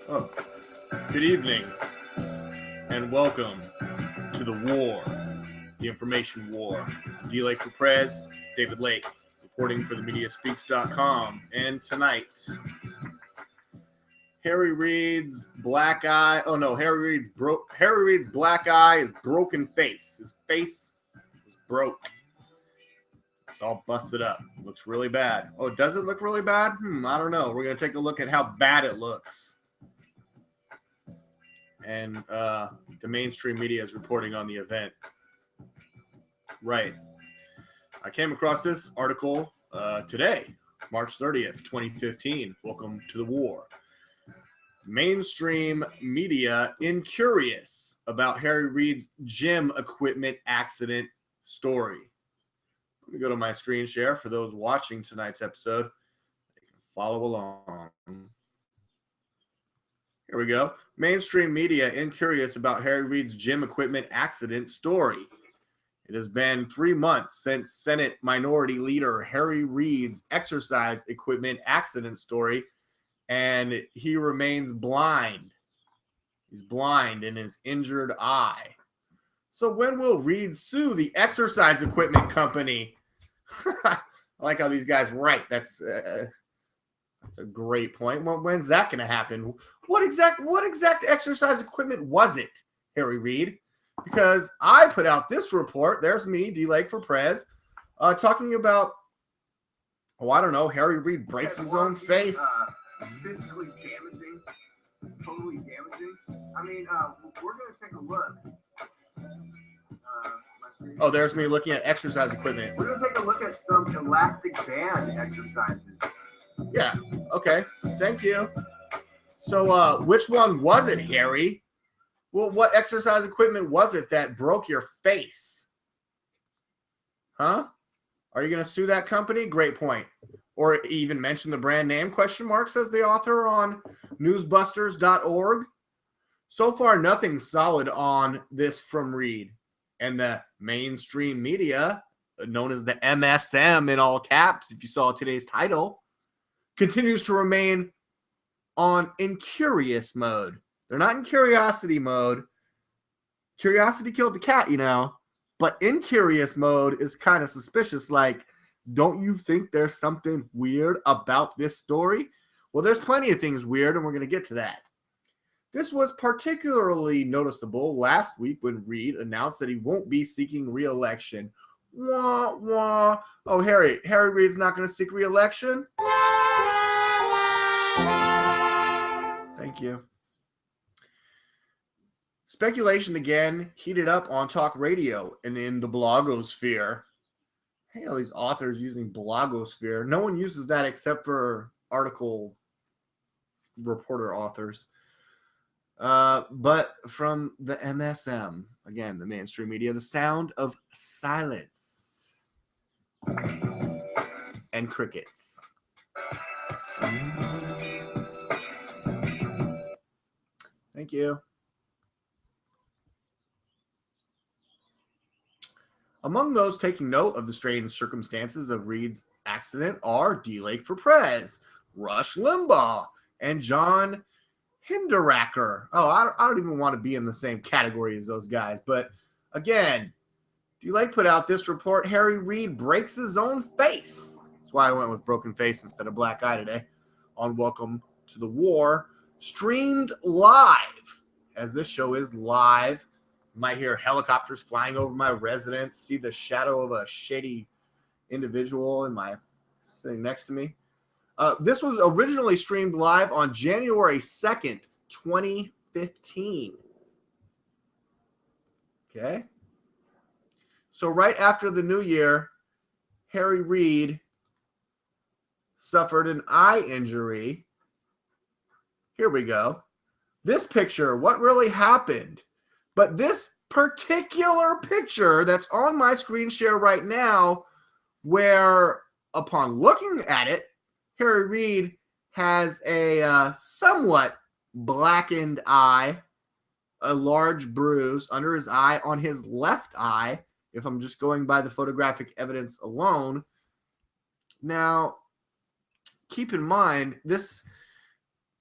Oh, good evening, and welcome to the war, the information war. DLAKE for PREZ, David Lake, reporting for the MediaSpeaks.com. And tonight, Harry Reid's black eye. Oh no, Harry Reid's black eye is broken face. His face is broke. It's all busted up. Looks really bad. Oh, does it look really bad? I don't know. We're going to take a look at how bad it looks. And the mainstream media is reporting on the event. Right. I came across this article today, March 30th, 2015. Welcome to the war. Mainstream media incurious about Harry Reid's gym equipment accident story. Let me go to my screen share for those watching tonight's episode. They can follow along. Here we go. Mainstream media incurious about Harry Reid's gym equipment accident story. It has been 3 months since Senate Minority Leader Harry Reid's exercise equipment accident story, and he remains blind. He's blind in his injured eye. So when will Reid sue the exercise equipment company? I like how these guys write. That's a great point. When's that going to happen? What exact exercise equipment was it, Harry Reid? Because I put out this report. There's me, DLAKE for PREZ, talking about, I don't know, Harry Reid breaks his own face. Physically damaging, totally damaging. I mean, we're going to take a look. Oh, there's me looking at exercise equipment. We're going to take a look at some elastic band exercises. Yeah, okay. Thank you. So, which one was it, Harry? Well, what exercise equipment was it that broke your face? Huh? Are you going to sue that company? Great point. Or even mention the brand name, ? Says the author on newsbusters.org. So far, nothing solid on this from Reid. And the mainstream media, known as the MSM in all caps, if you saw today's title, continues to remain on incurious mode. They're not in curiosity mode. Curiosity killed the cat, you know. But incurious mode is kind of suspicious. Like, don't you think there's something weird about this story? Well, there's plenty of things weird, and we're going to get to that. This was particularly noticeable last week when Reid announced that he won't be seeking re-election. Wah, wah. Oh, Harry Reid's not going to seek re-election? Thank you. Speculation again heated up on talk radio and in the blogosphere. I hate all these authors using blogosphere. No one uses that except for article reporter authors. But from the MSM, again, the mainstream media, the sound of silence and crickets. Thank you. Among those taking note of the strange circumstances of Reid's accident are DLAKE for PREZ, Rush Limbaugh, and John Hinderaker. Oh, I don't even want to be in the same category as those guys. But again, DLAKE put out this report. Harry Reid breaks his own face. That's why I went with broken face instead of black eye today on Welcome to the War. Streamed live, as this show is live. You might hear helicopters flying over my residence, see the shadow of a shady individual sitting next to me. This was originally streamed live on January 2nd, 2015. Okay. So right after the new year, Harry Reid suffered an eye injury. Here we go. This picture, what really happened? But this particular picture that's on my screen share right now, where upon looking at it, Harry Reid has a somewhat blackened eye, a large bruise under his eye on his left eye, if I'm just going by the photographic evidence alone. Now, keep in mind this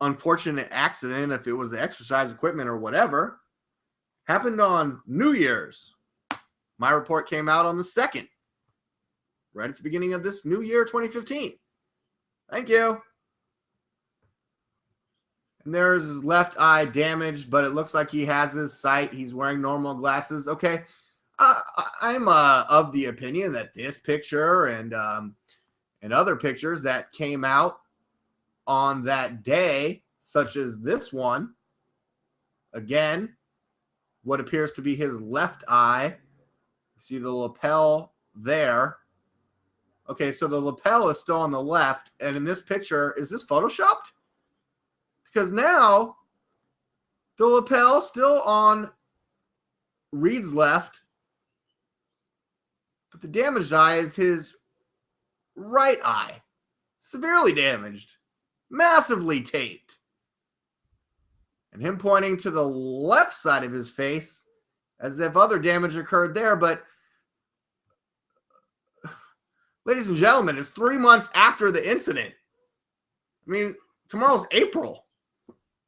unfortunate accident, if it was the exercise equipment or whatever, happened on New Year's. My report came out on the 2nd, right at the beginning of this new year, 2015. Thank you. And there's his left eye damaged, but it looks like he has his sight. He's wearing normal glasses. Okay. I'm of the opinion that this picture and other pictures that came out on that day, such as this one, again, what appears to be his left eye. See the lapel there. Okay, so the lapel is still on the left, and in this picture, is this photoshopped? Because now the lapel still on Reid's left, but the damaged eye is his right eye. Severely damaged. Massively taped. And him pointing to the left side of his face as if other damage occurred there. But, ladies and gentlemen, it's 3 months after the incident. I mean, tomorrow's April.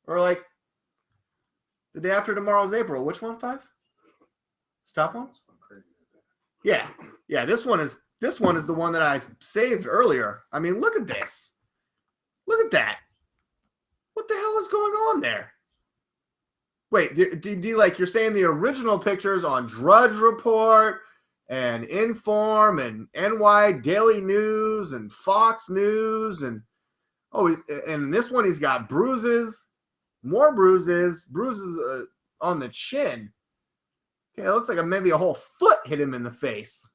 Or like the day after tomorrow's April. Which one, 5? Stop one? Yeah. Yeah, this one is the one that I saved earlier. I mean, look at this. Look at that. What the hell is going on there? Wait, DLAKE, you're saying the original pictures on Drudge Report and Inform and NY Daily News and Fox News and and this one he's got bruises, more bruises on the chin. Okay, it looks like maybe a whole foot hit him in the face.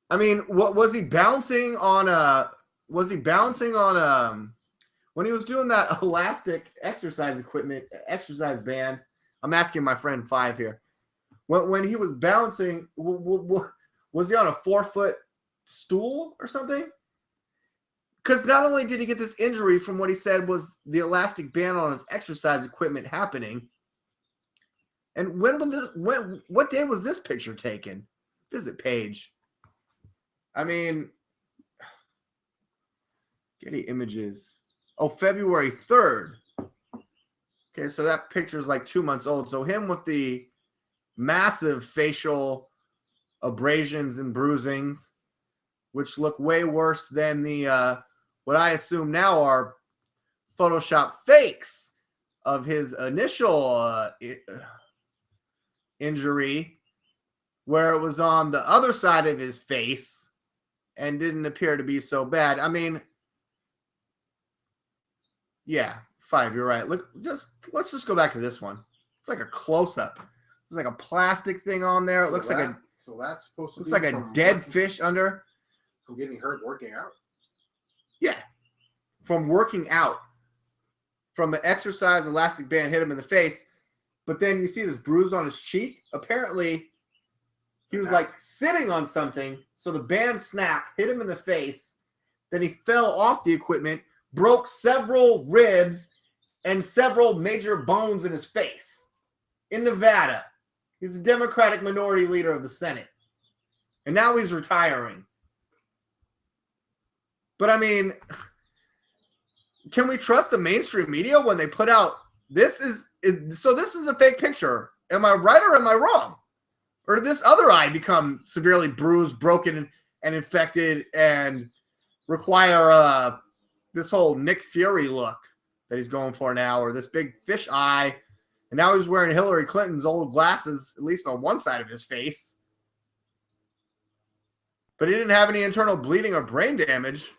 I mean, what was he bouncing on when he was doing that elastic exercise band? I'm asking my friend 5 here. When he was bouncing, was he on a 4-foot stool or something? Because not only did he get this injury from what he said was the elastic band on his exercise equipment happening, and what day was this picture taken? Visit page. I mean, Getty Images. Oh, February 3rd. Okay, so that picture is like 2 months old. So him with the massive facial abrasions and bruisings, which look way worse than the what I assume now are Photoshop fakes of his initial injury, where it was on the other side of his face and didn't appear to be so bad. I mean, yeah, 5, you're right. Let's just go back to this one. It's like a close-up. There's like a plastic thing on there. It looks like that's supposed to looks like a dead fish under. From getting hurt working out? Yeah. From working out. From the exercise elastic band hit him in the face. But then you see this bruise on his cheek. Apparently, he was like sitting on something. So the band snapped, hit him in the face. Then he fell off the equipment, broke several ribs and several major bones in his face. In Nevada. He's the Democratic minority leader of the Senate. And now he's retiring. But I mean, can we trust the mainstream media when they put out this is a fake picture? Am I right or am I wrong? Or did this other eye become severely bruised, broken, and infected and require this whole Nick Fury look that he's going for now, or this big fish eye, and now he's wearing Hillary Clinton's old glasses, at least on one side of his face. But he didn't have any internal bleeding or brain damage.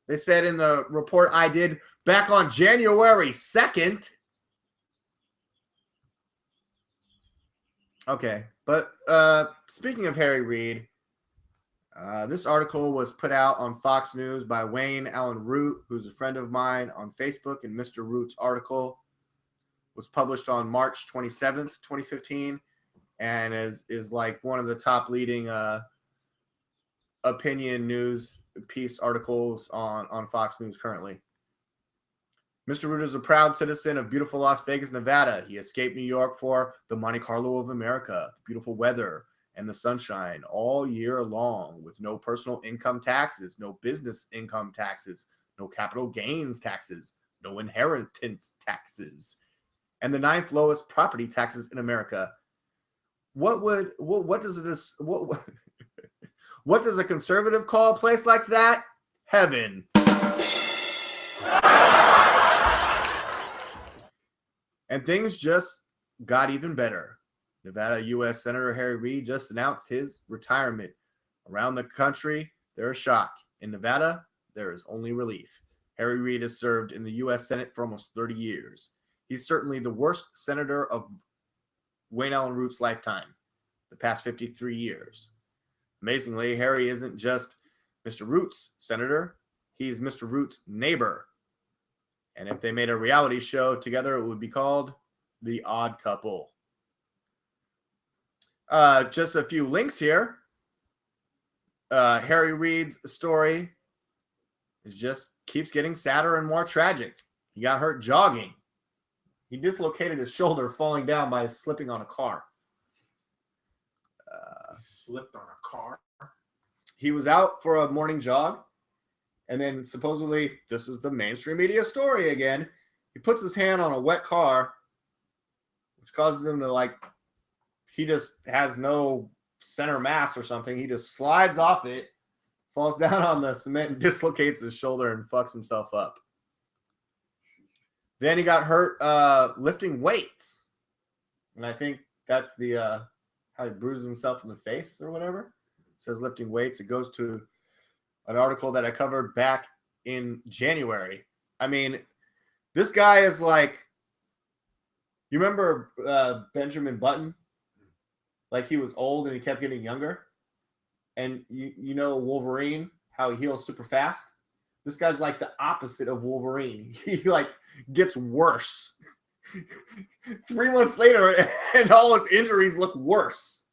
They said in the report I did back on January 2nd. Okay, but speaking of Harry Reid, this article was put out on Fox News by Wayne Allen Root, who's a friend of mine on Facebook, and Mr. Root's article was published on March 27th, 2015, and is like one of the top leading opinion news piece articles on Fox News currently. Mr. Root is a proud citizen of beautiful Las Vegas, Nevada. He escaped New York for the Monte Carlo of America, beautiful weather, and the sunshine all year long with no personal income taxes, no business income taxes, no capital gains taxes, no inheritance taxes, and the 9th lowest property taxes in America. What does a conservative call a place like that? Heaven. And things just got even better. Nevada U.S. Senator Harry Reid just announced his retirement. Around the country, there is shock. In Nevada, there is only relief. Harry Reid has served in the U.S. Senate for almost 30 years. He's certainly the worst senator of Wayne Allen Root's lifetime, the past 53 years. Amazingly, Harry isn't just Mr. Root's senator. He's Mr. Root's neighbor. And if they made a reality show together, it would be called The Odd Couple. Just a few links here. Harry Reid's story keeps getting sadder and more tragic. He got hurt jogging. He dislocated his shoulder falling down by slipping on a car. Slipped on a car. He was out for a morning jog, and then supposedly, this is the mainstream media story again, he puts his hand on a wet car, which causes him to, like, he just has no center mass or something. He just slides off it, falls down on the cement, and dislocates his shoulder and fucks himself up. Then he got hurt lifting weights. And I think that's the how he bruised himself in the face or whatever. It says lifting weights. It goes to an article that I covered back in January. I mean, this guy is like, you remember Benjamin Button? Like, he was old and he kept getting younger. And you know Wolverine, how he heals super fast? This guy's like the opposite of Wolverine. He like gets worse. 3 months later, and all his injuries look worse.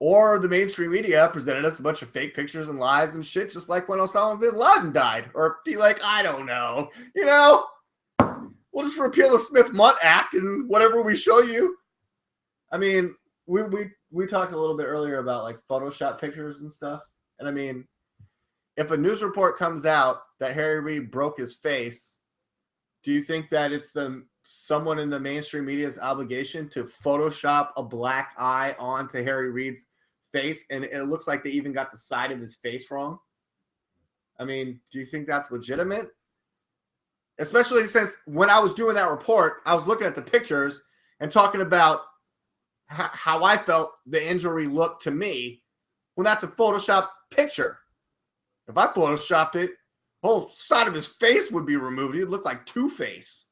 Or the mainstream media presented us a bunch of fake pictures and lies and shit, just like when Osama bin Laden died. Or be like, I don't know. You know, we'll just repeal the Smith-Munt Act and whatever we show you. I mean, we talked a little bit earlier about like Photoshop pictures and stuff. And I mean, if a news report comes out that Harry Reid broke his face, do you think that it's someone in the mainstream media's obligation to Photoshop a black eye onto Harry Reid's face, and it looks like they even got the side of his face wrong? I mean, do you think that's legitimate? Especially since when I was doing that report, I was looking at the pictures and talking about how I felt the injury looked to me when that's a Photoshop picture. If I Photoshopped it, the whole side of his face would be removed. He'd look like Two-Face.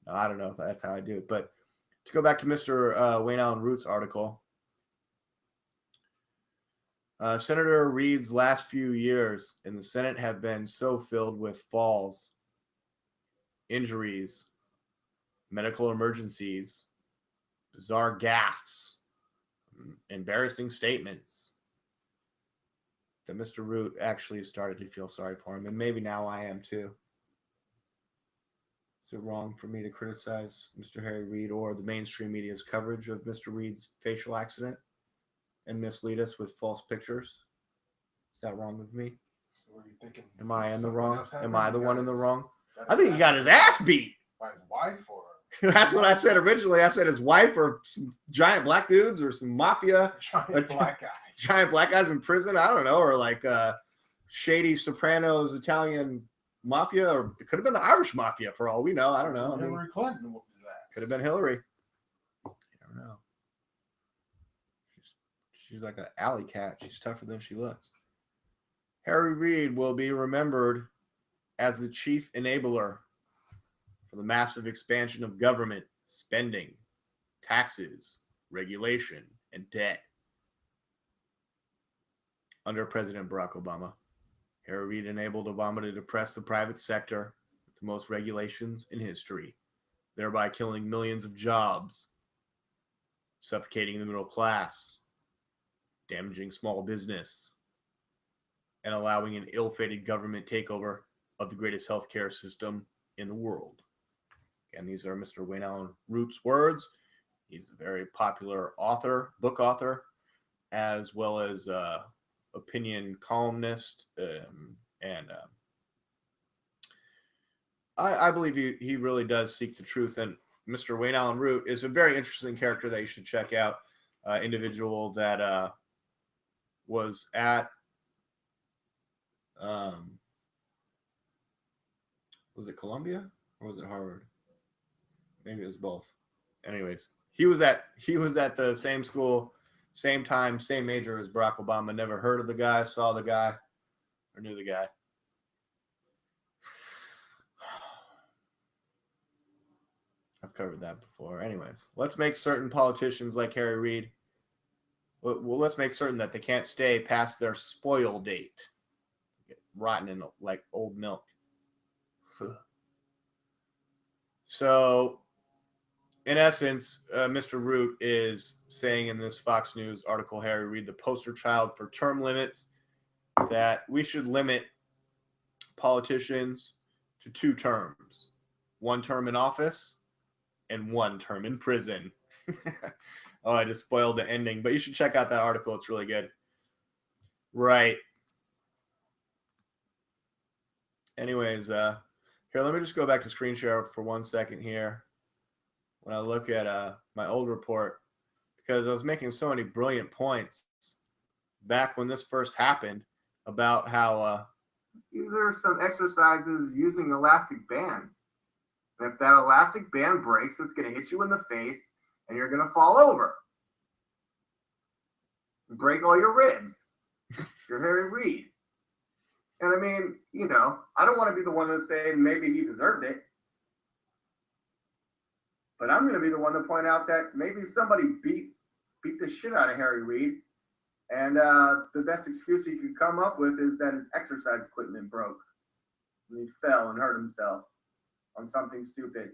No, I don't know if that's how I do it. But to go back to Mr. Wayne Allen Root's article, Senator Reid's last few years in the Senate have been so filled with falls, injuries, medical emergencies, bizarre gaffes, embarrassing statements, that Mr. Root actually started to feel sorry for him. And maybe now I am too. Is it wrong for me to criticize Mr. Harry Reid or the mainstream media's coverage of Mr. Reid's facial accident and mislead us with false pictures? Is that wrong with me? So what are you thinking? Am I in the wrong? Am I I the one in the wrong? I think he got his ass beat. By his wife or? That's what I said originally. I said his wife or some giant black dudes or some mafia. Giant black guy. Giant black guys in prison. I don't know. Or like shady Sopranos Italian mafia. Or it could have been the Irish mafia for all we know. I don't know. Hillary Clinton whooped his ass. Could have been Hillary. I don't know. She's like an alley cat. She's tougher than she looks. Harry Reid will be remembered as the chief enabler for the massive expansion of government spending, taxes, regulation, and debt under President Barack Obama. Harry Reid enabled Obama to depress the private sector with the most regulations in history, thereby killing millions of jobs, suffocating the middle class, damaging small business, and allowing an ill-fated government takeover of the greatest healthcare system in the world. And these are Mr. Wayne Allen Root's words. He's a very popular author, book author, as well as opinion columnist. I believe he really does seek the truth. And Mr. Wayne Allen Root is a very interesting character that you should check out. Individual that was at was it Columbia or was it Harvard? Maybe it was both. Anyways, he was at the same school, same time, same major as Barack Obama. Never heard of the guy, saw the guy, or knew the guy. I've covered that before. Anyways, let's make certain politicians like Harry Reid. Well, let's make certain that they can't stay past their spoil date. Get rotten in like old milk. So, in essence, Mr. Root is saying in this Fox News article, Harry Reid, the poster child for term limits, that we should limit politicians to 2 terms. 1 term in office and 1 term in prison. Oh, I just spoiled the ending, but you should check out that article. It's really good. Right. Anyways, here, let me just go back to screen share for 1 second here. When I look at my old report, because I was making so many brilliant points back when this first happened about how These are some exercises using elastic bands. And if that elastic band breaks, it's going to hit you in the face and you're going to fall over. Break all your ribs. You're Harry Reid. And I mean, you know, I don't want to be the one to say maybe he deserved it. But I'm going to be the one to point out that maybe somebody beat the shit out of Harry Reid. And the best excuse he could come up with is that his exercise equipment broke. And he fell and hurt himself on something stupid.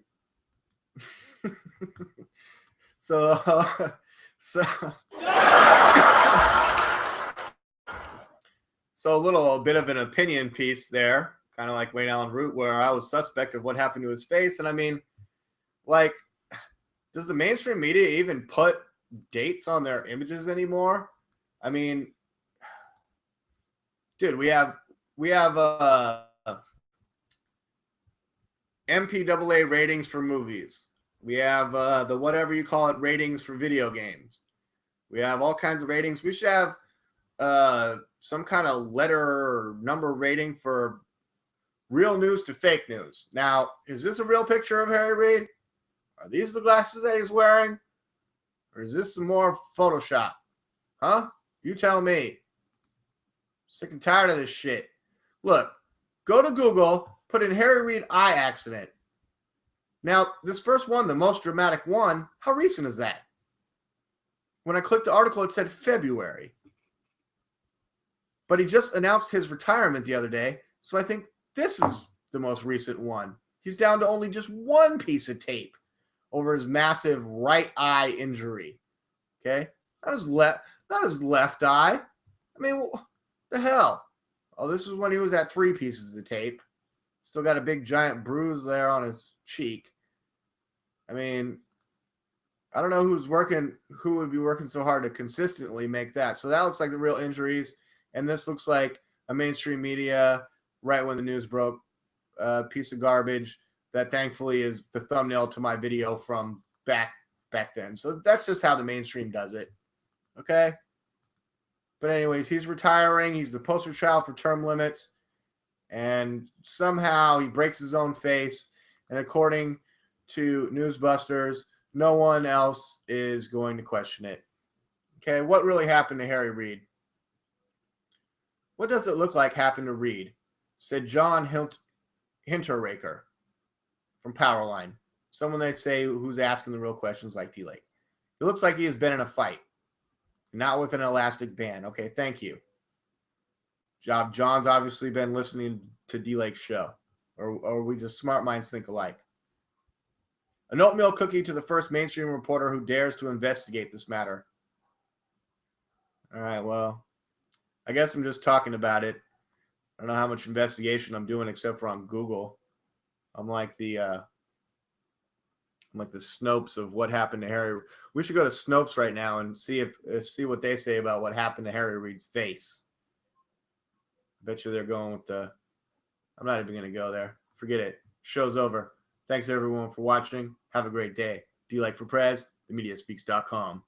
so a bit of an opinion piece there, kind of like Wayne Allen Root, where I was suspect of what happened to his face. And I mean, like, does the mainstream media even put dates on their images anymore? I mean, dude, we have MPAA ratings for movies. We have the whatever you call it ratings for video games. We have all kinds of ratings. We should have some kind of letter or number rating for real news to fake news. Now, is this a real picture of Harry Reid? Are these the glasses that he's wearing? Or is this some more Photoshop? Huh? You tell me. Sick and tired of this shit. Look, go to Google, put in Harry Reid eye accident. Now, this first one, the most dramatic one, how recent is that? When I clicked the article, it said February. But he just announced his retirement the other day, so I think this is the most recent one. He's down to only just 1 piece of tape over his massive right eye injury. Okay? Not his left eye. I mean, what the hell? Oh, this is when he was at 3 pieces of tape. Still got a big giant bruise there on his cheek. I mean, I don't know who would be working so hard to consistently make that. So that looks like the real injuries. And this looks like a mainstream media, right when the news broke, piece of garbage that thankfully is the thumbnail to my video from back then. So that's just how the mainstream does it. Okay? But anyways, he's retiring. He's the poster child for term limits. And somehow he breaks his own face. And according to Newsbusters, no one else is going to question it. Okay, what really happened to Harry Reid? What does it look like happened to Reid? Said John Hinterraker from Powerline. Someone they say who's asking the real questions like DLAKE. It looks like he has been in a fight. Not with an elastic band. Okay, thank you. John's obviously been listening to DLAKE's show. Or we just smart minds think alike. An oatmeal cookie to the first mainstream reporter who dares to investigate this matter. All right, well, I guess I'm just talking about it. I don't know how much investigation I'm doing except for on Google. I'm like the I'm like the Snopes of what happened to Harry. We should go to Snopes right now and see see what they say about what happened to Harry Reid's face. I bet you they're going with the. I'm not even gonna go there. Forget it. Show's over. Thanks everyone for watching. Have a great day. DLAKE for PREZ, themediaspeaks.com.